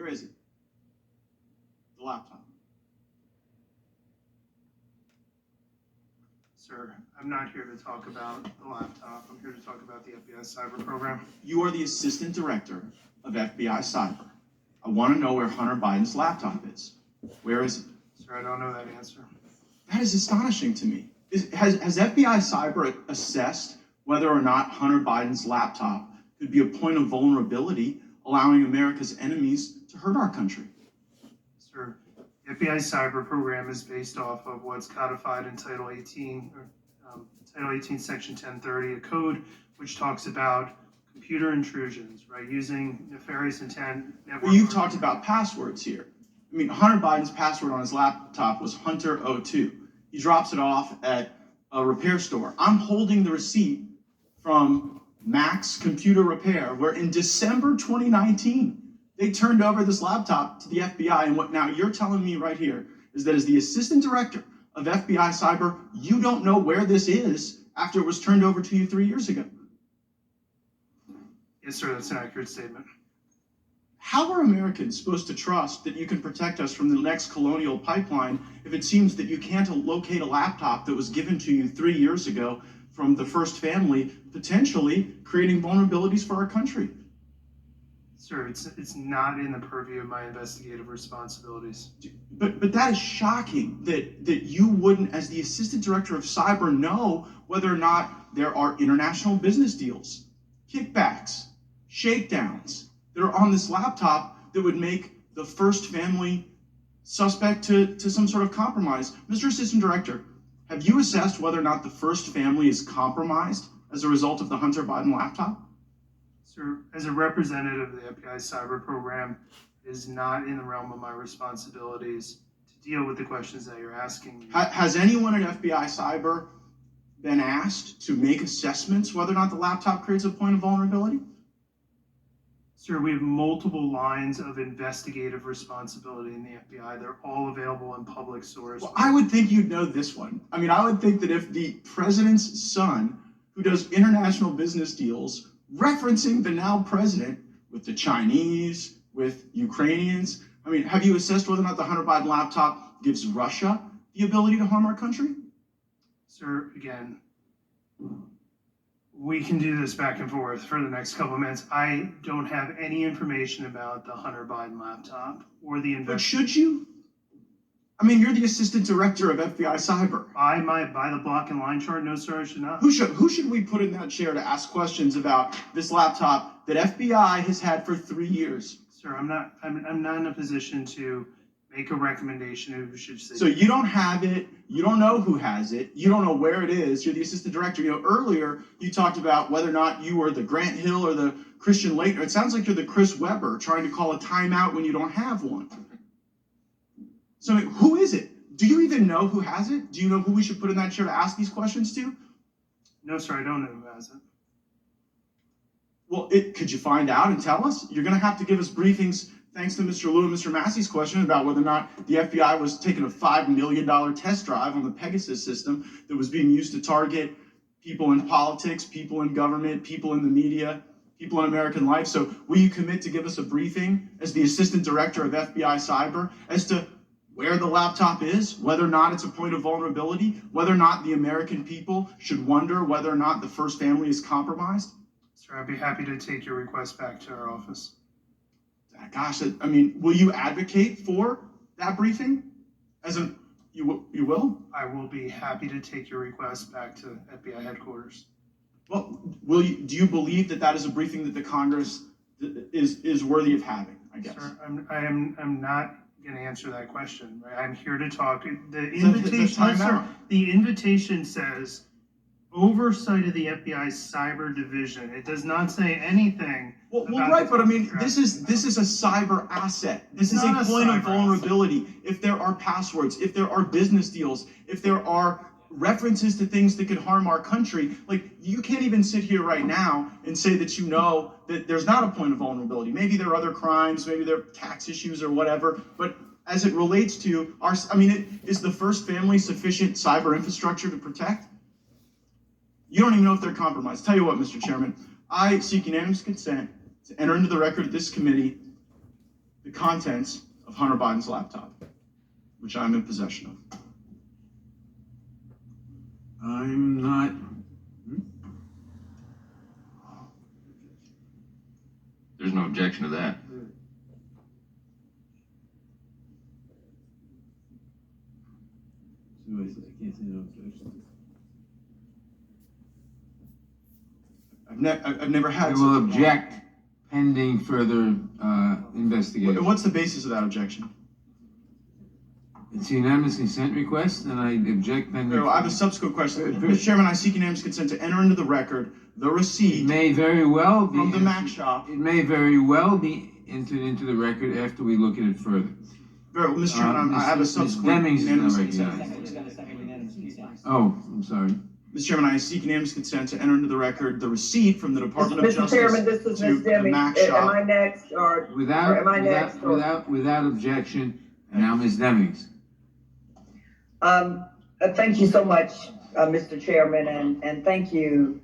Where is it? The laptop. Sir, I'm not here to talk about the laptop. I'm here to talk about the FBI cyber program. You are the assistant director of FBI Cyber. I want to know where Hunter Biden's laptop is. Where is it? Sir, I don't know that answer. That is astonishing to me. Has FBI Cyber assessed whether or not Hunter Biden's laptop could be a point of vulnerability, allowing America's enemies to hurt our country? Sir, the FBI cyber program is based off of what's codified in Title 18, Section 1030, a code which talks about computer intrusions, right, using nefarious intent. Well, you've talked about passwords here. I mean, Hunter Biden's password on his laptop was Hunter02. He drops it off at a repair store. I'm holding the receipt from Max Computer Repair, where in December 2019, they turned over this laptop to the FBI. And what now you're telling me right here is that as the assistant director of FBI Cyber, you don't know where this is after it was turned over to you 3 years ago. Yes, sir, that's an accurate statement. How are Americans supposed to trust that you can protect us from the next colonial pipeline if it seems that you can't locate a laptop that was given to you 3 years ago from the first family, potentially creating vulnerabilities for our country? Sir, it's not in the purview of my investigative responsibilities. But that is shocking that you wouldn't, as the assistant director of cyber, know whether or not there are international business deals, kickbacks, shakedowns that are on this laptop that would make the first family suspect to some sort of compromise. Mr. Assistant Director, have you assessed whether or not the first family is compromised as a result of the Hunter Biden laptop? Sir, as a representative of the FBI cyber program, it is not in the realm of my responsibilities to deal with the questions that you're asking me. Has anyone at FBI Cyber been asked to make assessments whether or not the laptop creates a point of vulnerability? Sir, we have multiple lines of investigative responsibility in the FBI. They're all available in public source. Well, I would think you'd know this one. I mean, I would think that if the president's son, who does international business deals, referencing the now president with the Chinese, with Ukrainians, I mean, have you assessed whether or not the Hunter Biden laptop gives Russia the ability to harm our country? Sir, again, we can do this back and forth for the next couple of minutes. I don't have any information about the Hunter Biden laptop or the But should you? I mean, you're the assistant director of FBI Cyber. By the block and line chart, no, sir, I should not. Who should we put in that chair to ask questions about this laptop that FBI has had for 3 years? Sir, I'm not in a position to make a recommendation who should say. So you don't have it, you don't know who has it, you don't know where it is, you're the assistant director. You know, earlier you talked about whether or not you were the Grant Hill or the Christian Laettner. It sounds like you're the Chris Webber trying to call a timeout when you don't have one. So who is it? Do you even know who has it? Do you know who we should put in that chair to ask these questions to? No, sir, I don't know who has it. Well, could you find out and tell us? You're going to have to give us briefings, thanks to Mr. Liu and Mr. Massey's question about whether or not the FBI was taking a $5 million test drive on the Pegasus system that was being used to target people in politics, people in government, people in the media, people in American life. So will you commit to give us a briefing as the assistant director of FBI Cyber as to where the laptop is, whether or not it's a point of vulnerability, whether or not the American people should wonder whether or not the first family is compromised? Sir, I'd be happy to take your request back to our office. Gosh, I mean, will you advocate for that briefing? You will? I will be happy to take your request back to FBI headquarters. Well, do you believe that is a briefing that the Congress is worthy of having, I guess? Sir, I'm not going to answer that question. Right? I'm here to talk. The invitation says oversight of the FBI cyber division. It does not say anything. Well, right, but I mean, this is a cyber asset. This is a point of vulnerability. If there are passwords, if there are business deals, if there are references to things that could harm our country, like you can't even sit here right now and say that you know that there's not a point of vulnerability. Maybe there are other crimes, maybe there are tax issues or whatever, but as it relates to is the first family sufficient cyber infrastructure to protect? You don't even know if they're compromised. Tell you what, Mr. Chairman, I seek unanimous consent to enter into the record of this committee the contents of Hunter Biden's laptop, which I'm in possession of. I'm not. There's no objection to that. I can't say no objection. I've never had. We will such a- object pending further investigation. What's the basis of that objection? It's a unanimous consent request, and I object pending. I have a subsequent question. Mr. Chairman, I seek unanimous consent to enter into the record the It receipt may very well be. from the Mac shop. It may very well be entered into the record after we look at it further. Very well, Mr. Chairman, I have a Ms. subsequent Demings is not unanimous recognized. consent. Oh, I'm sorry. Mr. Chairman, I seek unanimous consent to enter into the record the receipt from the Department of Mr. Chairman, Justice this is to Ms. the Demi. Mac Am shop. I next or? Without, Or am I next, or- without objection, and now Ms. Demings. Thank you so much, Mr. Chairman, and thank you,